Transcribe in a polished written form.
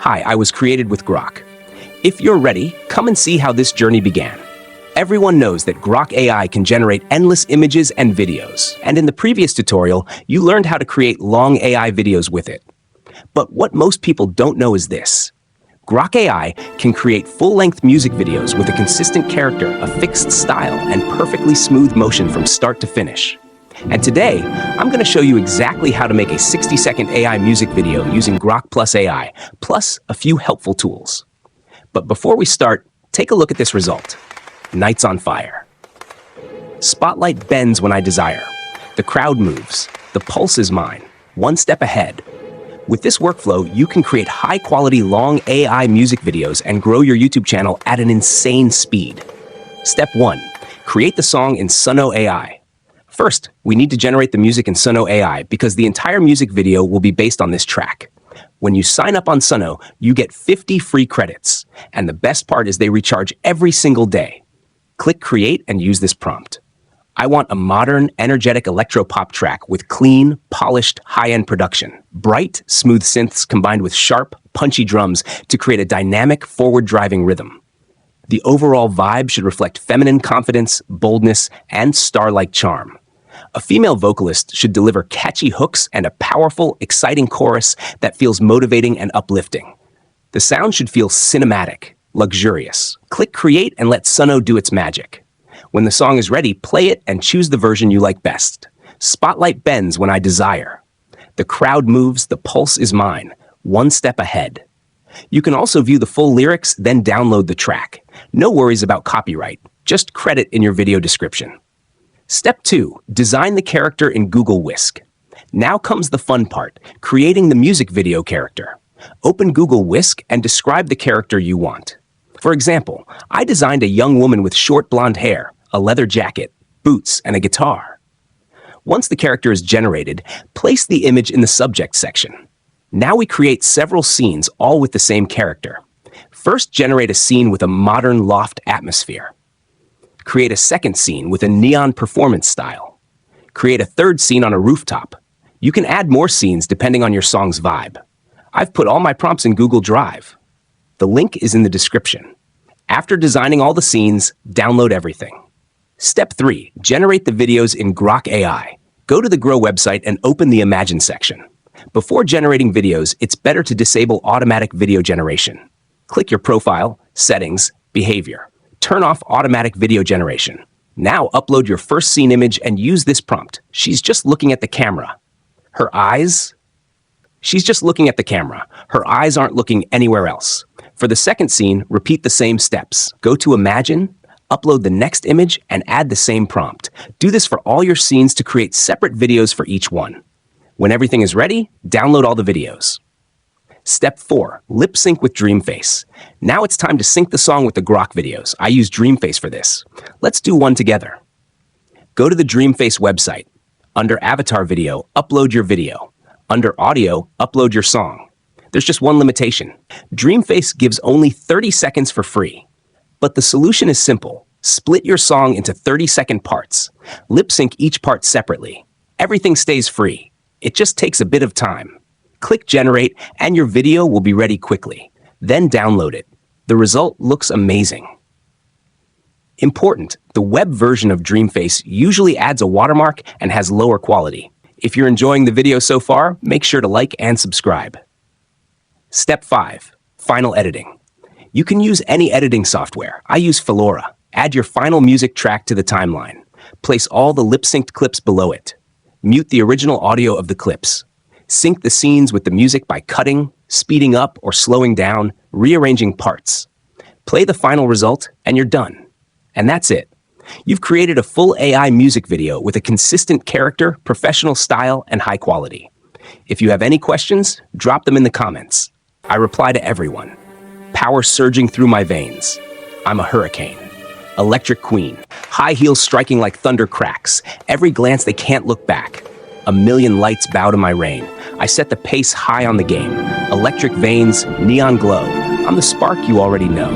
Hi, I was created with Grok. If you're ready, come and see how this journey began. Everyone knows that Grok AI can generate endless images and videos, and in the previous tutorial, you learned how to create long AI videos with it. But what most people don't know is this. Grok AI can create full-length music videos with a consistent character, a fixed style, and perfectly smooth motion from start to finish. And today, I'm going to show you exactly how to make a 60-second AI music video using Grok plus AI, plus a few helpful tools. But before we start, take a look at this result. Nights on fire. Spotlight bends when I desire. The crowd moves. The pulse is mine. One step ahead. With this workflow, you can create high-quality, long AI music videos and grow your YouTube channel at an insane speed. Step 1. Create the song in Suno AI. First, we need to generate the music in Suno AI because the entire music video will be based on this track. When you sign up on Suno, you get 50 free credits, and the best part is they recharge every single day. Click Create and use this prompt. I want a modern, energetic electro-pop track with clean, polished, high-end production. Bright, smooth synths combined with sharp, punchy drums to create a dynamic, forward-driving rhythm. The overall vibe should reflect feminine confidence, boldness, and star-like charm. A female vocalist should deliver catchy hooks and a powerful, exciting chorus that feels motivating and uplifting. The sound should feel cinematic, luxurious. Click Create and let Suno do its magic. When the song is ready, play it and choose the version you like best. Spotlight bends when I desire. The crowd moves, the pulse is mine. One step ahead. You can also view the full lyrics, then download the track. No worries about copyright, just credit in your video description. Step 2. Design the character in Google Whisk. Now comes the fun part, creating the music video character. Open Google Whisk and describe the character you want. For example, I designed a young woman with short blonde hair, a leather jacket, boots, and a guitar. Once the character is generated, place the image in the subject section. Now we create several scenes, all with the same character. First, generate a scene with a modern loft atmosphere. Create a second scene with a neon performance style. Create a third scene on a rooftop. You can add more scenes depending on your song's vibe. I've put all my prompts in Google Drive. The link is in the description. After designing all the scenes, download everything. Step 3. Generate the videos in Grok AI. Go to the Grow website and open the Imagine section. Before generating videos, it's better to disable automatic video generation. Click your profile, settings, behavior. Turn off automatic video generation. Now upload your first scene image and use this prompt. She's just looking at the camera. Her eyes? She's just looking at the camera. Her eyes aren't looking anywhere else. For the second scene, repeat the same steps. Go to Imagine, upload the next image, and add the same prompt. Do this for all your scenes to create separate videos for each one. When everything is ready, download all the videos. Step 4. Lip sync with Dreamface. Now it's time to sync the song with the Grok videos. I use Dreamface for this. Let's do one together. Go to the Dreamface website. Under Avatar Video, upload your video. Under Audio, upload your song. There's just one limitation. Dreamface gives only 30 seconds for free. But the solution is simple. Split your song into 30-second parts. Lip sync each part separately. Everything stays free. It just takes a bit of time. Click Generate, and your video will be ready quickly. Then download it. The result looks amazing. Important, the web version of Dreamface usually adds a watermark and has lower quality. If you're enjoying the video so far, make sure to like and subscribe. Step 5. Final editing. You can use any editing software. I use Filora. Add your final music track to the timeline. Place all the lip-synced clips below it. Mute the original audio of the clips. Sync the scenes with the music by cutting, speeding up, or slowing down, rearranging parts. Play the final result, and you're done. And that's it. You've created a full AI music video with a consistent character, professional style, and high quality. If you have any questions, drop them in the comments. I reply to everyone. Power surging through my veins. I'm a hurricane. Electric queen. High heels striking like thunder cracks. Every glance they can't look back. A million lights bow to my reign. I set the pace high on the game. Electric veins, neon glow. I'm the spark you already know.